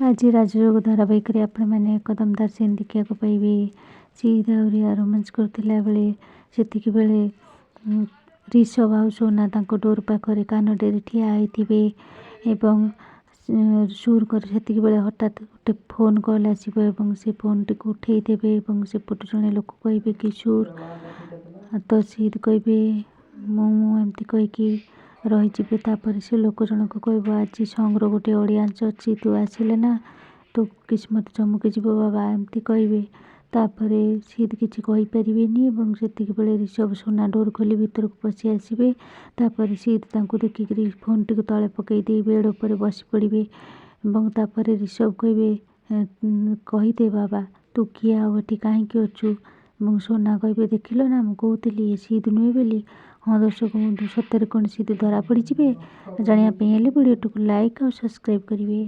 आज राजयोग धारावाहिक आपने एक दमदार सीन देखा पाइबे। सीधा रोमांस करथिला बेले सेतिकी बेले ऋषभ आउ सोना तांको डोर पाखरे कान डेरी ठिया होइथिबे एवं सुर कर सेतिकी बेले हठात गोटे फोन कॉल आसिबो एवं से फोन टी उठेई देबे एवं से पटु जणे लोक कहबे कि सुर तो सीध कहबे मु एमती कहीकि रहीजिबे। तापर से लोक जनक कहबो आज संग्र गोटे ऑडियंस अच्छी तू आसिले ना तो किस्मत चमकी जीवो बाबा एमती कहबे। तापरे सीध किछि कहि परिबेनी एवं सेतिकी बेले ऋषभ सोना डोर खोली भीतर को पसी आसिबे। तापर सीध तांको देखिकरी फोन टी तले पकई दे बेड ऊपर बसी पड़िबे एवं तापर ऋषभ कहबे कहीदे बाबा तू किए आउ एठी काहींकि अछु एवं सोना कहबे देखिलो ना मु कहूतिली ए सीध नुहे बेली। हाँ दर्शक बंधु सत्य कौन सीध धरा पड़े जानिया भिडियो लाइक और सब्सक्राइब करेंगे।